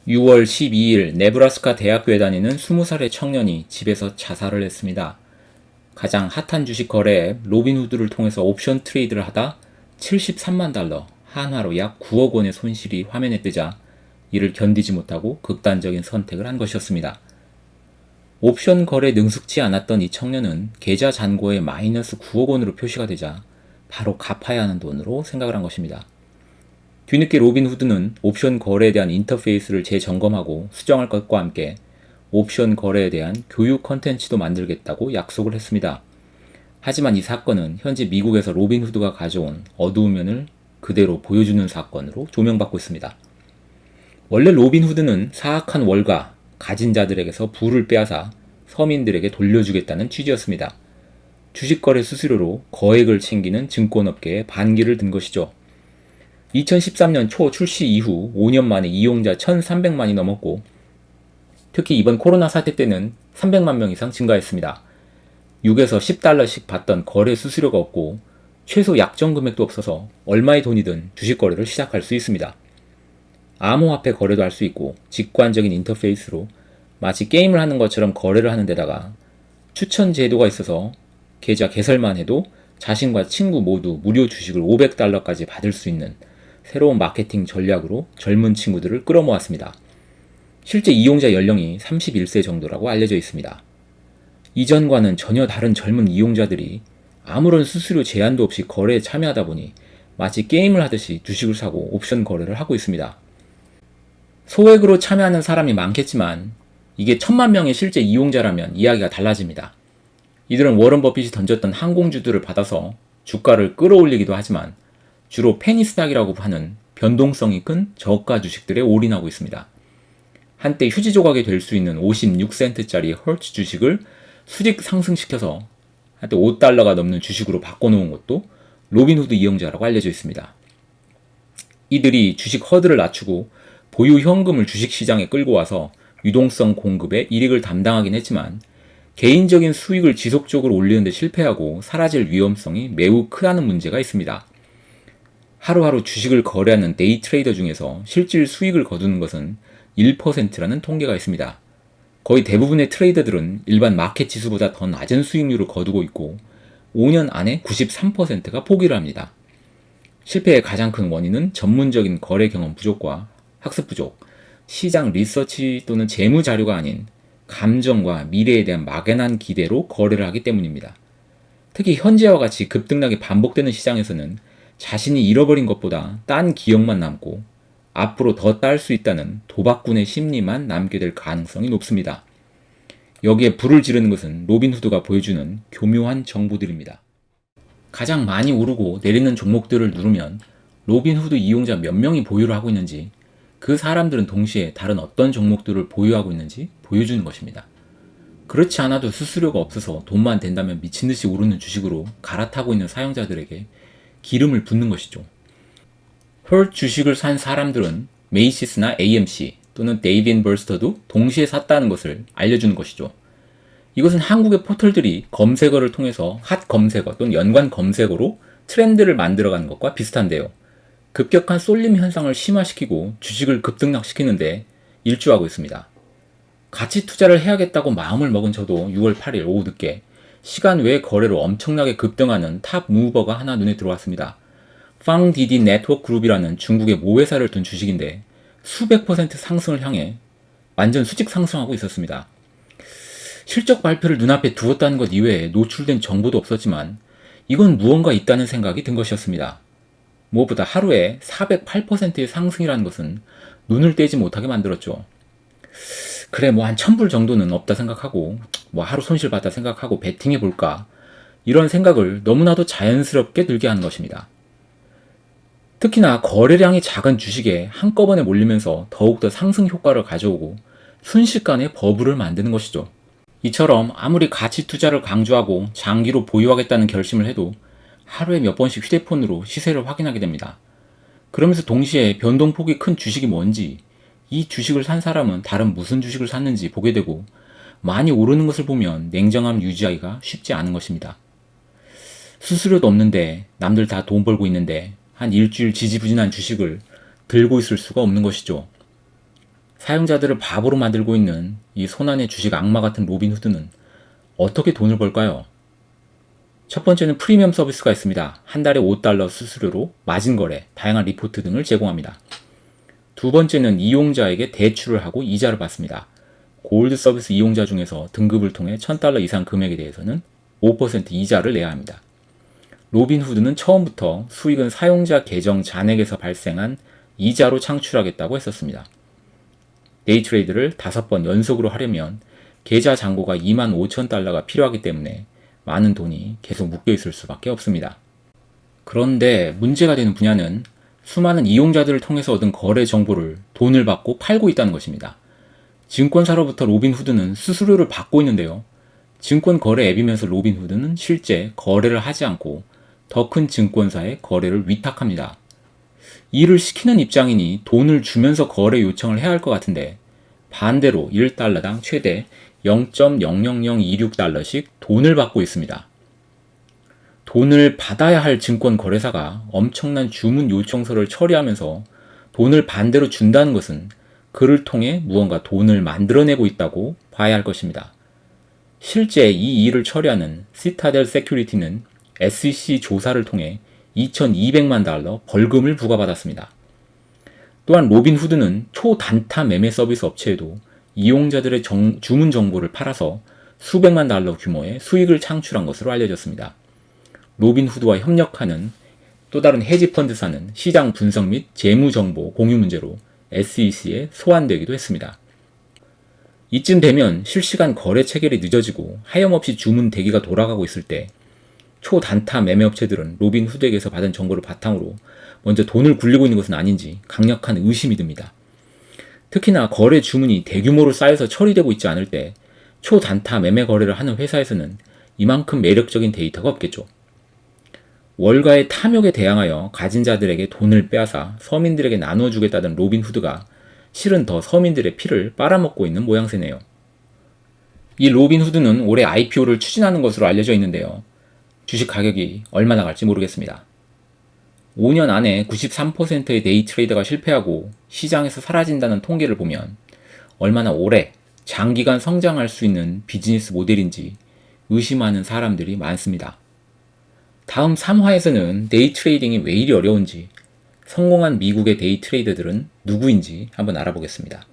6월 12일 네브라스카 대학교에 다니는 20살의 청년이 집에서 자살을 했습니다. 가장 핫한 주식 거래 앱 로빈후드를 통해서 옵션 트레이드를 하다 73만 달러, 한화로 약 9억 원의 손실이 화면에 뜨자 이를 견디지 못하고 극단적인 선택을 한 것이었습니다. 옵션 거래에 능숙치 않았던 이 청년은 계좌 잔고에 마이너스 9억 원으로 표시가 되자 바로 갚아야 하는 돈으로 생각을 한 것입니다. 뒤늦게 로빈후드는 옵션 거래에 대한 인터페이스를 재점검하고 수정할 것과 함께 옵션 거래에 대한 교육 컨텐츠도 만들겠다고 약속을 했습니다. 하지만 이 사건은 현재 미국에서 로빈후드가 가져온 어두운 면을 그대로 보여주는 사건으로 조명받고 있습니다. 원래 로빈후드는 사악한 월가, 가진 자들에게서 부를 빼앗아 서민들에게 돌려주겠다는 취지였습니다. 주식거래 수수료로 거액을 챙기는 증권업계에 반기를 든 것이죠. 2013년 초 출시 이후 5년 만에 이용자 1,300만이 넘었고 특히 이번 코로나 사태 때는 300만 명 이상 증가했습니다. 6에서 10달러씩 받던 거래 수수료가 없고 최소 약정 금액도 없어서 얼마의 돈이든 주식 거래를 시작할 수 있습니다. 암호화폐 거래도 할 수 있고 직관적인 인터페이스로 마치 게임을 하는 것처럼 거래를 하는 데다가 추천 제도가 있어서 계좌 개설만 해도 자신과 친구 모두 무료 주식을 500달러까지 받을 수 있는 새로운 마케팅 전략으로 젊은 친구들을 끌어모았습니다. 실제 이용자 연령이 31세 정도라고 알려져 있습니다. 이전과는 전혀 다른 젊은 이용자들이 아무런 수수료 제한도 없이 거래에 참여하다 보니 마치 게임을 하듯이 주식을 사고 옵션 거래를 하고 있습니다. 소액으로 참여하는 사람이 많겠지만 이게 1,000만 명의 실제 이용자라면 이야기가 달라집니다. 이들은 워런 버핏이 던졌던 항공주들을 받아서 주가를 끌어올리기도 하지만 주로 페니스닥이라고 하는 변동성이 큰 저가 주식들에 올인하고 있습니다. 한때 휴지 조각이 될 수 있는 56센트짜리 헐츠 주식을 수직 상승시켜서 한때 5달러가 넘는 주식으로 바꿔놓은 것도 로빈후드 이용자라고 알려져 있습니다. 이들이 주식 허들을 낮추고 보유 현금을 주식시장에 끌고 와서 유동성 공급에 이익을 담당하긴 했지만 개인적인 수익을 지속적으로 올리는 데 실패하고 사라질 위험성이 매우 크다는 문제가 있습니다. 하루하루 주식을 거래하는 데이 트레이더 중에서 실질 수익을 거두는 것은 1%라는 통계가 있습니다. 거의 대부분의 트레이더들은 일반 마켓 지수보다 더 낮은 수익률을 거두고 있고 5년 안에 93%가 포기를 합니다. 실패의 가장 큰 원인은 전문적인 거래 경험 부족과 학습 부족, 시장 리서치 또는 재무 자료가 아닌 감정과 미래에 대한 막연한 기대로 거래를 하기 때문입니다. 특히 현재와 같이 급등락이 반복되는 시장에서는 자신이 잃어버린 것보다 딴 기억만 남고 앞으로 더 딸 수 있다는 도박꾼의 심리만 남게 될 가능성이 높습니다. 여기에 불을 지르는 것은 로빈후드가 보여주는 교묘한 정보들입니다. 가장 많이 오르고 내리는 종목들을 누르면 로빈후드 이용자 몇 명이 보유를 하고 있는지 그 사람들은 동시에 다른 어떤 종목들을 보유하고 있는지 보여주는 것입니다. 그렇지 않아도 수수료가 없어서 돈만 된다면 미친듯이 오르는 주식으로 갈아타고 있는 사용자들에게 기름을 붓는 것이죠. 헐 주식을 산 사람들은 메이시스나 AMC 또는 데이브 앤 버스터도 동시에 샀다는 것을 알려주는 것이죠. 이것은 한국의 포털들이 검색어를 통해서 핫 검색어 또는 연관 검색어로 트렌드를 만들어가는 것과 비슷한데요. 급격한 쏠림 현상을 심화시키고 주식을 급등락시키는데 일조하고 있습니다. 가치 투자를 해야겠다고 마음을 먹은 저도 6월 8일 오후 늦게 시간 외 거래로 엄청나게 급등하는 탑 무버가 하나 눈에 들어왔습니다. 팡디디 네트워크 그룹이라는 중국의 모회사를 둔 주식인데 수백 퍼센트 상승을 향해 완전 수직 상승하고 있었습니다. 실적 발표를 눈앞에 두었다는 것 이외에 노출된 정보도 없었지만 이건 무언가 있다는 생각이 든 것이었습니다. 무엇보다 하루에 408%의 상승이라는 것은 눈을 떼지 못하게 만들었죠. 그래 뭐 한 1,000불 정도는 없다 생각하고 뭐 하루 손실 봤다 생각하고 베팅해 볼까 이런 생각을 너무나도 자연스럽게 들게 하는 것입니다. 특히나 거래량이 작은 주식에 한꺼번에 몰리면서 더욱더 상승 효과를 가져오고 순식간에 버블을 만드는 것이죠. 이처럼 아무리 가치 투자를 강조하고 장기로 보유하겠다는 결심을 해도 하루에 몇 번씩 휴대폰으로 시세를 확인하게 됩니다. 그러면서 동시에 변동폭이 큰 주식이 뭔지, 이 주식을 산 사람은 다른 무슨 주식을 샀는지 보게 되고 많이 오르는 것을 보면 냉정함 유지하기가 쉽지 않은 것입니다. 수수료도 없는데 남들 다 돈 벌고 있는데 한 일주일 지지부진한 주식을 들고 있을 수가 없는 것이죠. 사용자들을 바보로 만들고 있는 이 손안의 주식 악마 같은 로빈후드는 어떻게 돈을 벌까요? 첫 번째는 프리미엄 서비스가 있습니다. 한 달에 $5 수수료로 마진거래, 다양한 리포트 등을 제공합니다. 두 번째는 이용자에게 대출을 하고 이자를 받습니다. 골드 서비스 이용자 중에서 등급을 통해 $1,000 이상 금액에 대해서는 5% 이자를 내야 합니다. 로빈후드는 처음부터 수익은 사용자 계정 잔액에서 발생한 이자로 창출하겠다고 했었습니다. 데이트레이드를 5번 연속으로 하려면 계좌 잔고가 $25,000가 필요하기 때문에 많은 돈이 계속 묶여 있을 수밖에 없습니다. 그런데 문제가 되는 분야는 수많은 이용자들을 통해서 얻은 거래 정보를 돈을 받고 팔고 있다는 것입니다. 증권사로부터 로빈후드는 수수료를 받고 있는데요. 증권 거래 앱이면서 로빈후드는 실제 거래를 하지 않고 더 큰 증권사에 거래를 위탁합니다. 일을 시키는 입장이니 돈을 주면서 거래 요청을 해야 할 것 같은데 반대로 1달러당 최대 0.00026달러씩 돈을 받고 있습니다. 돈을 받아야 할 증권 거래사가 엄청난 주문 요청서를 처리하면서 돈을 반대로 준다는 것은 그를 통해 무언가 돈을 만들어내고 있다고 봐야 할 것입니다. 실제 이 일을 처리하는 시타델 세큐리티는 SEC 조사를 통해 $2,200만 벌금을 부과받았습니다. 또한 로빈후드는 초단타 매매 서비스 업체에도 이용자들의 주문 정보를 팔아서 수백만 달러 규모의 수익을 창출한 것으로 알려졌습니다. 로빈후드와 협력하는 또 다른 헤지펀드사는 시장 분석 및 재무 정보 공유 문제로 SEC에 소환되기도 했습니다. 이쯤 되면 실시간 거래 체결이 늦어지고 하염없이 주문 대기가 돌아가고 있을 때 초단타 매매업체들은 로빈후드에게서 받은 정보를 바탕으로 먼저 돈을 굴리고 있는 것은 아닌지 강력한 의심이 듭니다. 특히나 거래 주문이 대규모로 쌓여서 처리되고 있지 않을 때 초단타 매매 거래를 하는 회사에서는 이만큼 매력적인 데이터가 없겠죠. 월가의 탐욕에 대항하여 가진 자들에게 돈을 빼앗아 서민들에게 나눠주겠다던 로빈후드가 실은 더 서민들의 피를 빨아먹고 있는 모양새네요. 이 로빈후드는 올해 IPO를 추진하는 것으로 알려져 있는데요. 주식 가격이 얼마나 갈지 모르겠습니다. 5년 안에 93%의 데이트레이더가 실패하고 시장에서 사라진다는 통계를 보면 얼마나 오래 장기간 성장할 수 있는 비즈니스 모델인지 의심하는 사람들이 많습니다. 다음 3화에서는 데이트레이딩이 왜 이리 어려운지, 성공한 미국의 데이트레이더들은 누구인지 한번 알아보겠습니다.